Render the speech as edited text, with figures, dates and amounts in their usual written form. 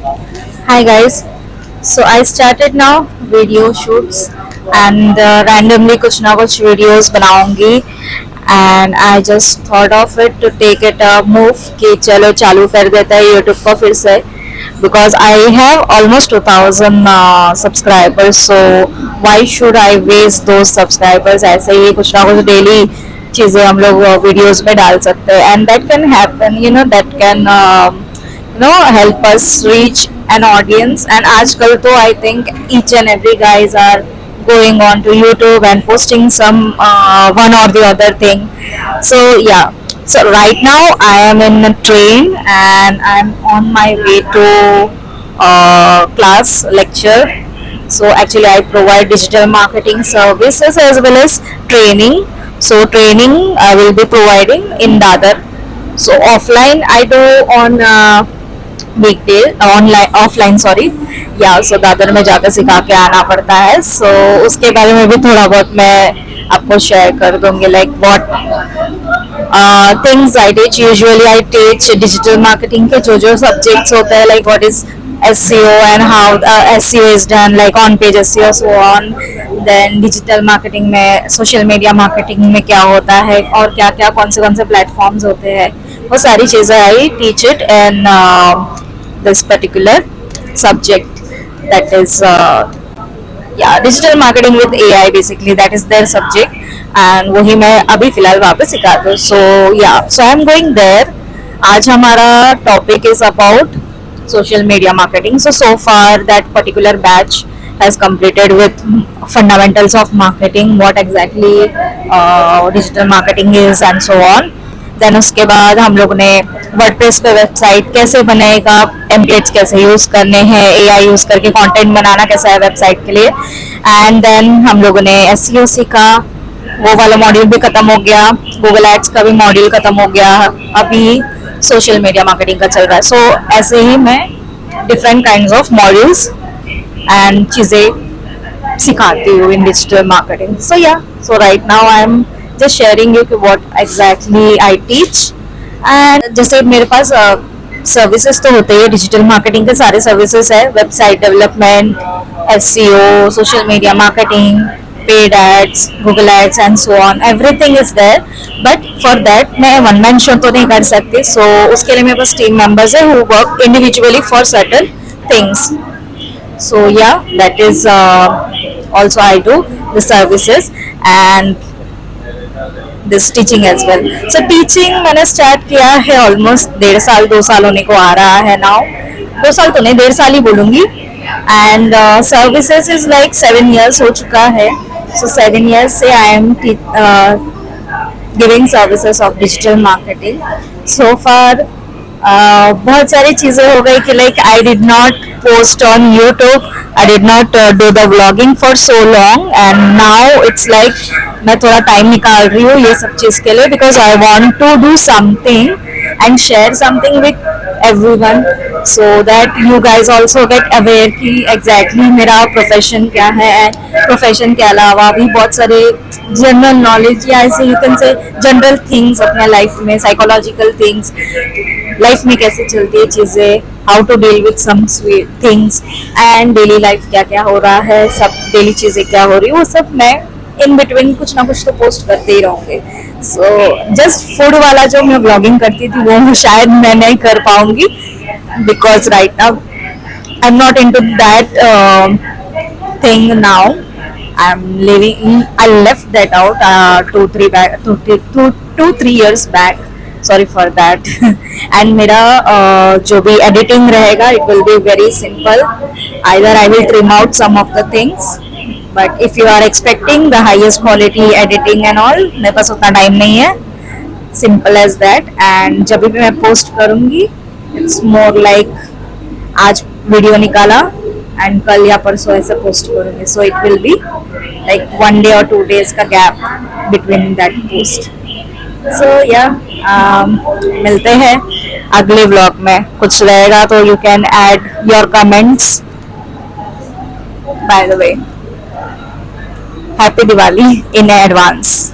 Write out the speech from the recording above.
Hi guys. So I started now video shoots and randomly कुछ ना कुछ videos बनाऊंगी and I just thought of it to take it a move कि चलो चालू कर देता है YouTube को फिर से because I have almost 2000 subscribers, so why should I waste those subscribers? ऐसे ही कुछ ना कुछ daily चीज़ें हम लोग videos में डाल सकते हैं and that can happen, that can help us reach an audience. And आजकल तो I think each and every guys are going on to YouTube and posting some one or the other thing. So yeah, so right now I am in a train and I'm on my way to class lecture. So actually I provide digital marketing services as well as training. So training I will be providing in Dadar. So offline I do on weekday online offline sorry या सो दादर में जाकर सिखा के आना पड़ता है. सो उसके बारे में भी थोड़ा बहुत मैं आपको शेयर कर दूंगी, like what things I teach. Usually I teach digital marketing के जो जो सब्जेक्ट्स होते हैं, like what is SEO and how SEO is done, like on page SEO, so on. Then digital marketing में social media marketing में क्या होता है और क्या क्या कौन से प्लेटफॉर्म्स होते हैं, वो सारी चीज़ें I teach it in this particular subject, that is digital marketing with AI, basically that is their subject and वही मैं अभी फिलहाल वहाँ पे सिखाती हूँ. So I am going there. आज हमारा topic is about social media marketing. So far that particular batch has completed with fundamentals of marketing, what exactly digital marketing is and so on. Then उसके बाद हम लोग ने WordPress पे website कैसे बनेगा, टेम्पलेट्स कैसे यूज़ करने हैं, AI यूज़ करके कंटेंट बनाना कैसा है वेबसाइट के लिए. एंड देन हम लोगों ने SEO सीखा, वो वाला मॉड्यूल भी ख़त्म हो गया. गूगल एड्स का भी मॉड्यूल ख़त्म हो गया. अभी सोशल मीडिया मार्केटिंग का चल रहा है. सो ऐसे ही मैं different kind of modules and चीज़ें सिखाती हूँ इन digital marketing. So right now I M just sharing you what exactly I teach. and जैसे मेरे पास सर्विसेज तो होते हैं, डिजिटल मार्केटिंग के सारे सर्विसेज है, website development, SEO, social media marketing, paid ads, Google ads and so on, everything is there. But for that मैं one man show तो नहीं कर सकती. सो उसके लिए मेरे पास टीम मेंबर्स है who work individually for certain things. So yeah that is also I do the services and this teaching as well. So teaching मैंने स्टार्ट किया है ऑलमोस्ट 1.5 2 साल होने को आ रहा है नाउ. 2 साल तो नहीं, 1.5 साल ही बोलूँगी. And services is like 7 years हो चुका है. सो 7 years से I am giving services of digital marketing. So far बहुत सारी चीज़ें हो गई कि like I did not post on YouTube, I did not do the vlogging for so long, and now it's like मैं थोड़ा time निकाल रही हूँ ये सब चीज़ के लिए, because I want to do something and share something with everyone so that you guys also get aware कि exactly मेरा प्रोफेशन क्या है. प्रोफेशन के अलावा भी बहुत सारे जनरल नॉलेज या ऐसे you can say general things अपने लाइफ में, साइकोलॉजिकल थिंग्स, लाइफ में कैसे चलती है चीज़ें, how to deal with some things and daily life क्या क्या हो रहा है, सब डेली चीज़ें क्या हो रही है, वो सब मैं इन बिटवीन कुछ ना कुछ तो पोस्ट करते ही रहूँगी. सो जस्ट फूड वाला जो मैं ब्लॉगिंग करती थी वो शायद मैं नहीं कर पाऊँगी, because right now I am not into that thing now. I am living, I left that out 2-3 years back. Sorry for that. And मेरा जो भी एडिटिंग रहेगा it will be very simple. Either I will trim out some of the things, but if you are expecting the highest quality editing and all, मेरे पास उतना time नहीं है. Simple as that. And जब भी मैं post करूँगी it's more like आज वीडियो निकाला एंड कल या परसों ऐसे पोस्ट करूँगी. So it will be like 1 day or 2 days का गैप बिटवीन दैट पोस्ट. सो या मिलते हैं अगले व्लॉग में. कुछ रहेगा तो you can add your comments. By the way, happy Diwali in advance.